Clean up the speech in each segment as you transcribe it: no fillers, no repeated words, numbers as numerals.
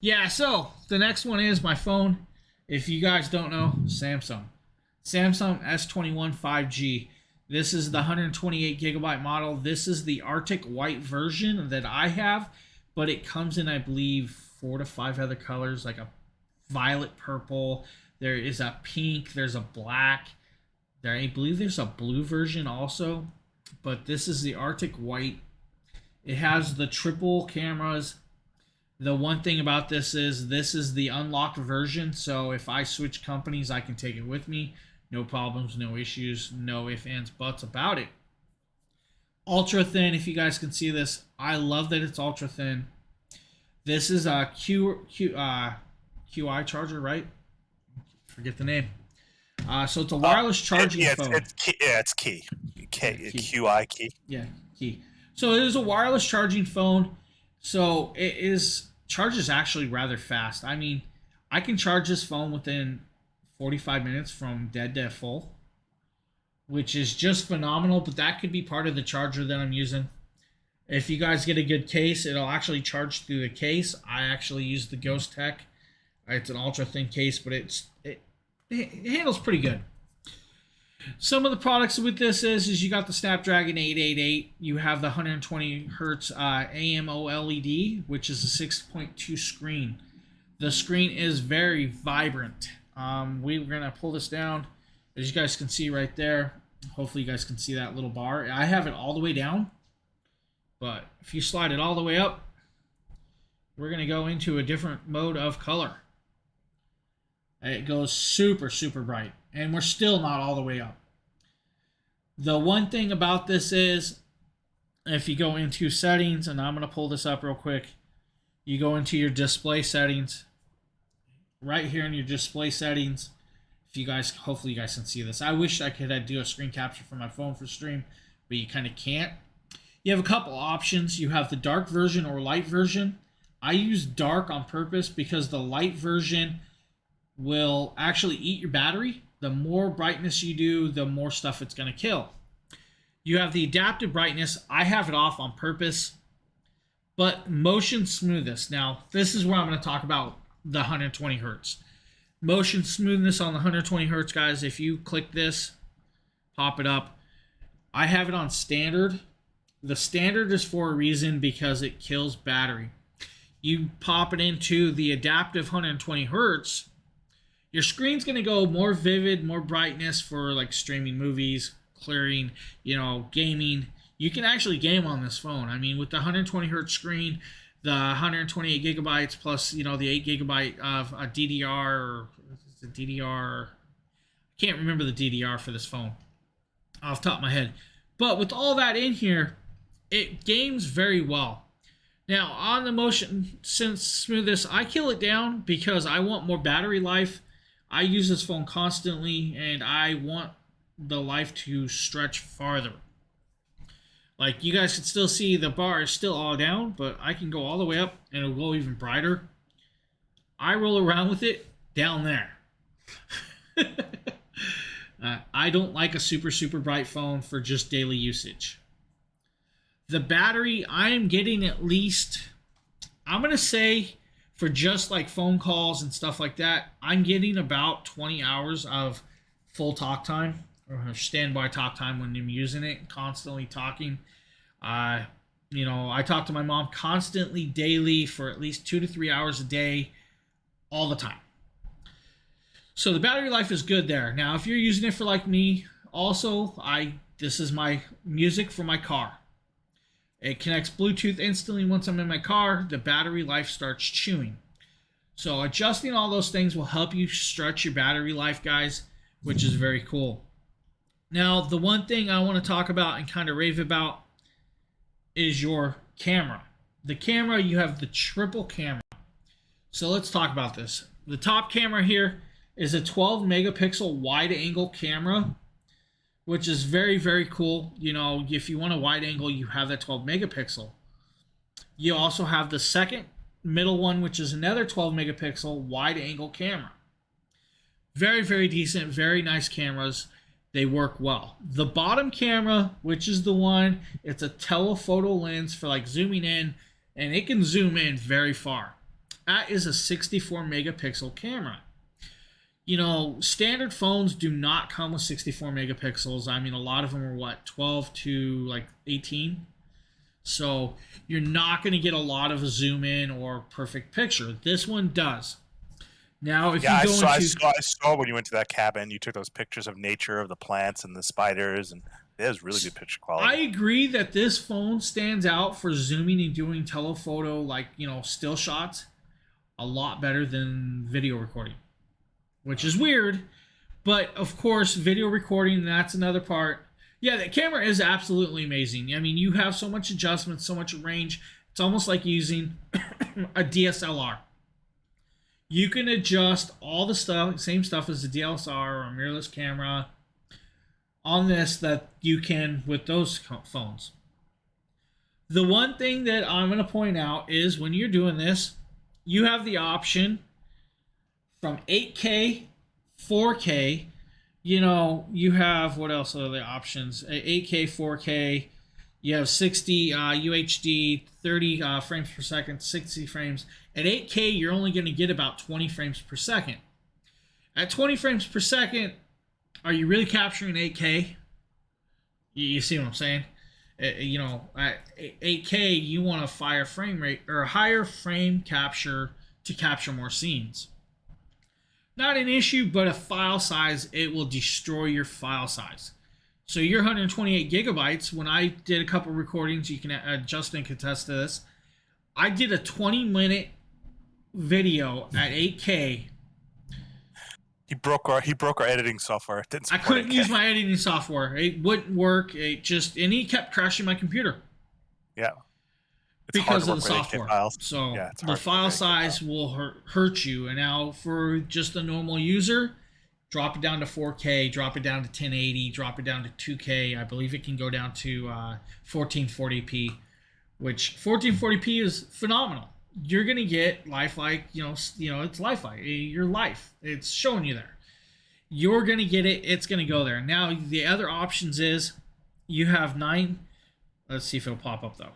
Yeah, so the next one is my phone. If you guys don't know, Samsung S21 5G. This is the 128 gigabyte model. This is the Arctic white version that I have, but it comes in, I believe, 4 to 5 other colors, like a violet purple. There is a pink. There's a black. I believe there's a blue version also, but this is the Arctic white. It has the triple cameras. The one thing about this is the unlocked version, so if I switch companies, I can take it with me. No problems, no issues, no ifs, ands, buts about it. Ultra thin, if you guys can see this. I love that it's ultra thin. This is a QI charger, right? Forget the name. So it's a wireless charging phone. It's key. QI key. Yeah, key. So it is a wireless charging phone. So it charges actually rather fast. I mean, I can charge this phone within 45 minutes from dead to full, which is just phenomenal, but that could be part of the charger that I'm using. If you guys get a good case, it'll actually charge through the case. I actually use the Ghost Tech. It's an ultra thin case, but it handles pretty good. Some of the products with this is you got the Snapdragon 888. You have the 120 Hertz AMOLED, which is a 6.2 screen. The screen is very vibrant. We're going to pull this down. As you guys can see right there. Hopefully you guys can see that little bar. I have it all the way down. But if you slide it all the way up, we're going to go into a different mode of color. It goes super, super bright. And we're still not all the way up. The one thing about this is, if you go into settings, and I'm going to pull this up real quick, you go into your display settings. Right here in your display settings, if you guys, hopefully you guys can see this. I wish I could do a screen capture from my phone for stream, but you kind of can't. You have a couple options. You have the dark version or light version. I use dark on purpose because the light version will actually eat your battery. The more brightness you do, the more stuff it's going to kill. You have the adaptive brightness. I have it off on purpose. But motion smoothness. Now, this is where I'm going to talk about the 120 Hertz. Motion smoothness on the 120 Hertz, guys. If you click this, pop it up. I have it on standard. The standard is for a reason, because it kills battery. You pop it into the adaptive 120 Hertz, your screen's going to go more vivid, more brightness for like streaming movies, clearing, gaming. You can actually game on this phone. I mean, with the 120 Hertz screen, the 128 gigabytes plus, the 8 gigabyte of a DDR, or is it DDR? I can't remember the DDR for this phone off the top of my head. But with all that in here, it games very well. Now, on the motion smoothness, I kill it down because I want more battery life. I use this phone constantly, and I want the life to stretch farther. Like, you guys can still see the bar is still all down, but I can go all the way up, and it'll go even brighter. I roll around with it down there. I don't like a super, super bright phone for just daily usage. The battery, I am getting at least, I'm going to say, for just like phone calls and stuff like that, I'm getting about 20 hours of full talk time, or standby talk time when I'm using it, constantly talking. I talk to my mom constantly, daily, for at least 2 to 3 hours a day, all the time. So the battery life is good there. Now, if you're using it for like me, also, this is my music for my car. It connects Bluetooth instantly once I'm in my car. The battery life starts chewing. So adjusting all those things will help you stretch your battery life, guys, which is very cool. Now, the one thing I want to talk about and kind of rave about is your camera. The camera, you have the triple camera. So let's talk about this. The top camera here is a 12 megapixel wide angle camera, which is very, very cool. If you want a wide angle, you have that 12 megapixel. You also have the second middle one, which is another 12 megapixel wide angle camera. Very, very decent, very nice cameras. They work well. The bottom camera, which is the one, it's a telephoto lens for like zooming in, and it can zoom in very far. That is a 64 megapixel camera. Standard phones do not come with 64 megapixels. I mean, a lot of them are 12 to like 18. So you're not going to get a lot of a zoom in or perfect picture. This one does. Now, if Yeah, you go I saw when you went to that cabin, you took those pictures of nature, of the plants and the spiders, and it was really good picture quality. I agree that this phone stands out for zooming and doing telephoto, like, still shots, a lot better than video recording, which is weird. But, of course, video recording, that's another part. Yeah, the camera is absolutely amazing. I mean, you have so much adjustment, so much range. It's almost like using a DSLR. You can adjust all the stuff, same stuff as a DSLR or a mirrorless camera on this that you can with those phones. The one thing that I'm going to point out is when you're doing this, you have the option from 8K, 4K, you have, what else are the options? 8K, 4K, you have 60 UHD, 30 frames per second, 60 frames. At 8K, you're only going to get about 20 frames per second. At 20 frames per second, are you really capturing 8K? You see what I'm saying? At 8K, you want a higher frame rate or a higher frame capture to capture more scenes. Not an issue, but a file size, it will destroy your file size. So your 128 gigabytes, when I did a couple recordings, you can Justin can attest to this. I did a 20-minute video at 8K. He broke our editing software. It didn't I couldn't use my editing software. It wouldn't work. And he kept crashing my computer. Yeah. Because of the software. So yeah, the file size will hurt you. And now for just a normal user, drop it down to 4K, drop it down to 1080, drop it down to 2K. I believe it can go down to 1440p, which 1440p is phenomenal. You're going to get lifelike, it's lifelike. Your life. It's showing you there. You're going to get it. It's going to go there. Now, the other options is you have let's see if it'll pop up though.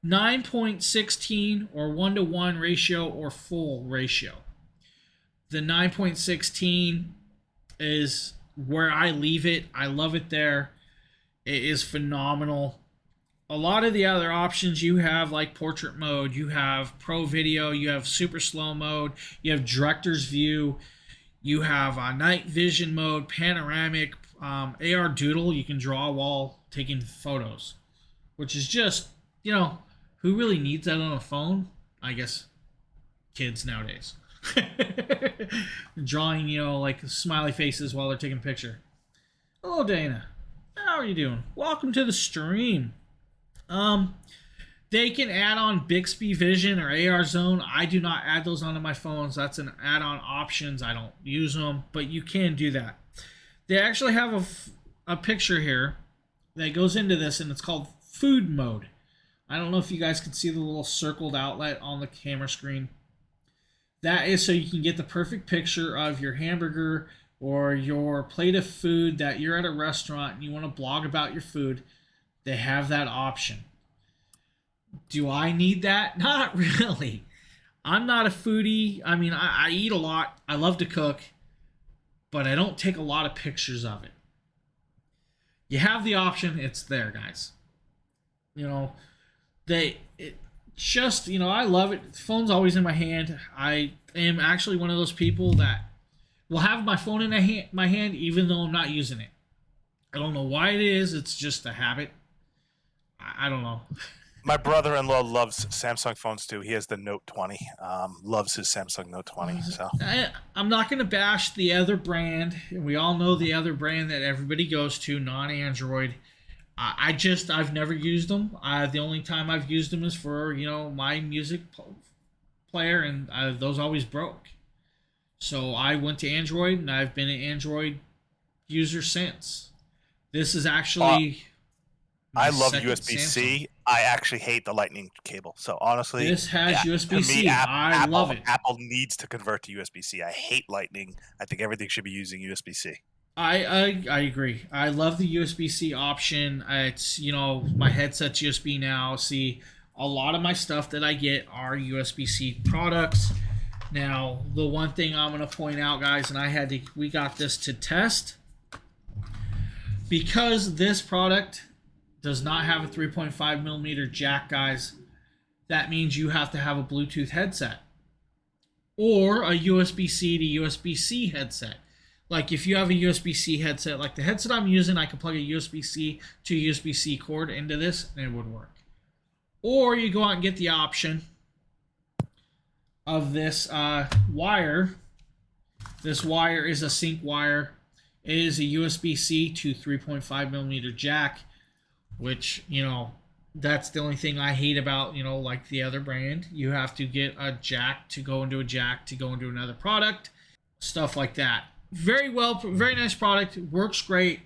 9.16 or 1:1 ratio or full ratio. The 9.16 is where I leave it. I love it there. It is phenomenal. A lot of the other options you have, like portrait mode, you have pro video, you have super slow mode, you have director's view, you have night vision mode, panoramic, AR doodle, you can draw while taking photos, which is just, who really needs that on a phone? I guess kids nowadays. Drawing, like smiley faces while they're taking a picture. Hello, Dana. How are you doing? Welcome to the stream. They can add on Bixby Vision or AR Zone. I do not add those onto my phones. That's an add-on options. I don't use them, but you can do that. They actually have a picture here that goes into this, and it's called food mode. I don't know if you guys can see the little circled outlet on the camera screen. That is so you can get the perfect picture of your hamburger or your plate of food that you're at a restaurant and you want to blog about your food. They have that option. Do I need that? Not really. I'm not a foodie. I mean, I eat a lot. I love to cook, but I don't take a lot of pictures of it. You have the option. It's there, guys. I love it. The phone's always in my hand. I am actually one of those people that will have my phone in my hand even though I'm not using it. I don't know why it is. It's just a habit. I don't know. My brother-in-law loves Samsung phones too. He has the Note 20. Loves his Samsung Note 20. So I'm not going to bash the other brand. We all know the other brand that everybody goes to, non-Android. I've never used them. The only time I've used them is for, my music player, and those always broke. So I went to Android, and I've been an Android user since. This is actually... I love USB-C. I actually hate the Lightning cable. So honestly... This has USB-C. I love it. Apple needs to convert to USB-C. I hate Lightning. I think everything should be using USB-C. I agree. I love the USB-C option. It's, my headset's USB now. See, a lot of my stuff that I get are USB-C products. Now, the one thing I'm going to point out, guys, and we got this to test, because this product does not have a 3.5 millimeter jack, guys. That means you have to have a Bluetooth headset or a USB-C to USB-C headset. Like if you have a USB-C headset, like the headset I'm using, I can plug a USB-C to USB-C cord into this and it would work. Or you go out and get the option of this wire. This wire is a sync wire. It is a USB-C to 3.5 millimeter jack, which, you know, that's the only thing I hate about, you know, like the other brand. You have to get a jack to go into a jack to go into another product, stuff like that. Very nice product, works great.